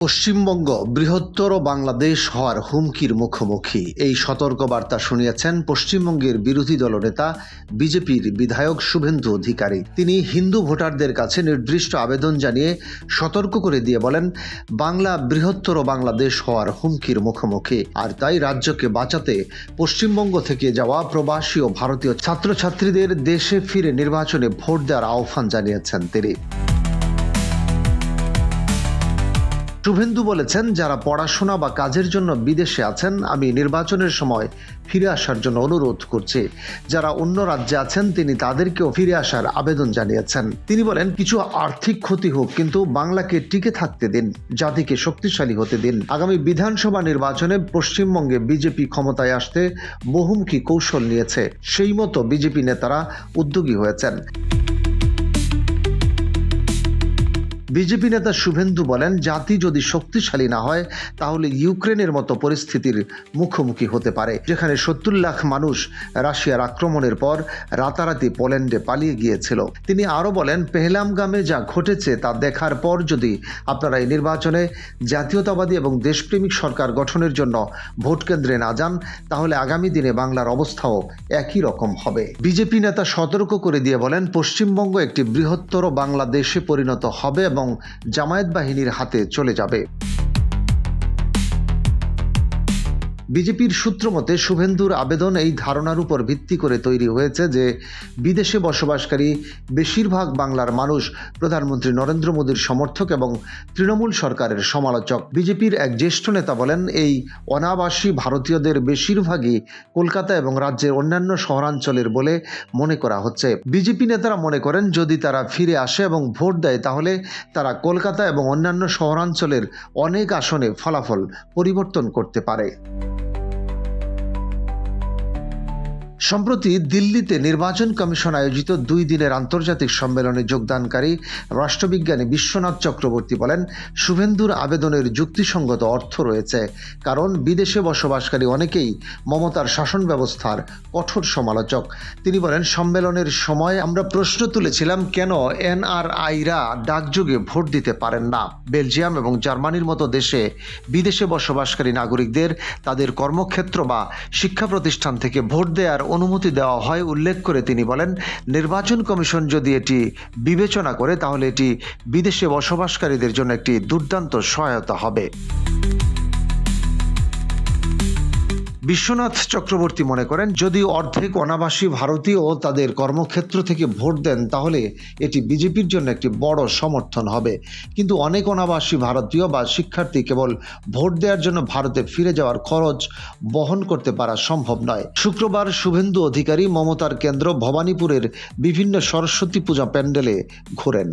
পশ্চিমবঙ্গ বৃহত্তর বাংলাদেশ হওয়ার হুমকির মুখোমুখি এই সতর্কবার্তা শুনিয়েছেন পশ্চিমবঙ্গের বিরোধী দলনেতা বিজেপির বিধায়ক শুভেন্দু অধিকারী। তিনি হিন্দু ভোটারদের কাছে নির্দিষ্ট আবেদন জানিয়ে সতর্ক করে দিয়ে বলেন, বাংলা বৃহত্তর বাংলাদেশ হওয়ার হুমকির মুখোমুখি, আর তাই রাজ্যকে বাঁচাতে পশ্চিমবঙ্গ থেকে যাওয়া প্রবাসী ও ভারতীয় ছাত্রছাত্রীদের দেশে ফিরে নির্বাচনে ভোট দেওয়ার আহ্বান জানিয়েছেন তিনি। শুভেন্দু বলেছেন, যারা পড়াশোনা বা কাজের জন্য বিদেশে আছেন, আমি নির্বাচনের সময় ফিরে আসার জন্য অনুরোধ করছি। যারা অন্য রাজ্যে আছেন, তিনি তাদেরকেও ফিরে আসার আবেদন জানিয়েছেন। তিনি বলেন, কিছু আর্থিক ক্ষতি হোক, কিন্তু বাংলাকে টিকে থাকতে দিন, জাতিকে শক্তিশালী হতে দিন। আগামী বিধানসভা নির্বাচনে পশ্চিমবঙ্গে বিজেপি ক্ষমতায় আসতে বহুমুখী কৌশল নিয়েছে, সেই মতো বিজেপি নেতারা উদ্যোগী হয়েছেন। বিজেপি নেতা শুভেন্দু বলেন, জাতি যদি শক্তিশালী না হয় তাহলে ইউক্রেনের মতো পরিস্থিতির মুখোমুখি হতে পারে, যেখানে 70 লাখ মানুষ রাশিয়ার আক্রমণের পর রাতারাতি পোল্যান্ডে পালিয়ে গিয়েছিল। তিনি আরও বলেন, পেহেলগামে যা ঘটেছে তা দেখার পর যদি আপনারা এই নির্বাচনে জাতীয়তাবাদী এবং দেশপ্রেমিক সরকার গঠনের জন্য ভোট কেন্দ্রে না যান, তাহলে আগামী দিনে বাংলার অবস্থাও একই রকম হবে। বিজেপি নেতা সতর্ক করে দিয়ে বলেন, পশ্চিমবঙ্গ একটি বৃহত্তর বাংলাদেশে পরিণত হবে এবং জামায়াত বাহিনীর হাতে চলে যাবে। বিজেপির সূত্র মতে শুভেন্দুর আবেদন এই ধারণার উপর ভিত্তি করে তৈরি হয়েছে যে বিদেশে বসবাসকারী বেশিরভাগ বাংলার মানুষ প্রধানমন্ত্রী নরেন্দ্র মোদীর সমর্থক এবং তৃণমূল সরকারের সমালোচক। বিজেপির এক জ্যেষ্ঠ নেতা বলেন, এই অনাবাসী ভারতীয়দের বেশিরভাগই কলকাতা এবং রাজ্যের অন্যান্য শহরাঞ্চলের বলে মনে করা হচ্ছে। বিজেপি নেতারা মনে করেন, যদি তারা ফিরে আসে এবং ভোট দেয়, তাহলে তারা কলকাতা এবং অন্যান্য শহরাঞ্চলের অনেক আসনে ফলাফল পরিবর্তন করতে পারে। সম্প্রতি দিল্লিতে নির্বাচন কমিশন আয়োজিত 2 দিনের আন্তর্জাতিক সম্মেলনে যোগদানকারী রাষ্ট্রবিজ্ঞানী বিশ্বনাথ চক্রবর্তী বলেন, শুভেন্দুর আবেদনের যুক্তিসঙ্গত অর্থ রয়েছে, কারণ বিদেশে বসবাসকারী অনেকেই মমতার শাসন ব্যবস্থার কঠোর সমালোচক। তিনি বলেন, সম্মেলনের সময় আমরা প্রশ্ন তুলেছিলাম, কেন এনআরআইরা ডাকযোগে ভোট দিতে পারেন না। বেলজিয়াম এবং জার্মানির মতো দেশে বিদেশে বসবাসকারী নাগরিকদের তাদের কর্মক্ষেত্র বা শিক্ষা প্রতিষ্ঠান থেকে ভোট দেওয়ার অনুমতি দেওয়া হয় উল্লেখ করে তিনি বলেন, নির্বাচন কমিশন যদি এটি বিবেচনা করে, তাহলে এটি বিদেশে বসবাসকারীদের জন্য একটি দুর্দান্ত সহায়তা হবে। বিশ্বনাথ চক্রবর্তী মনে করেন, যদি অর্ধেক অনাবাসী ভারতীয় তাদের কর্মক্ষেত্র থেকে ভোট দেন, তাহলে এটি বিজেপির জন্য একটি বড় সমর্থন হবে। কিন্তু অনেক অনাবাসী ভারতীয় বা শিক্ষার্থী কেবল ভোট দেওয়ার জন্য ভারতে ফিরে যাওয়ার খরচ বহন করতে পারা সম্ভব নয়। শুক্রবার শুভেন্দু অধিকারী মমতার কেন্দ্র ভবানীপুরের বিভিন্ন সরস্বতী পূজা প্যান্ডেলে ঘোরেন।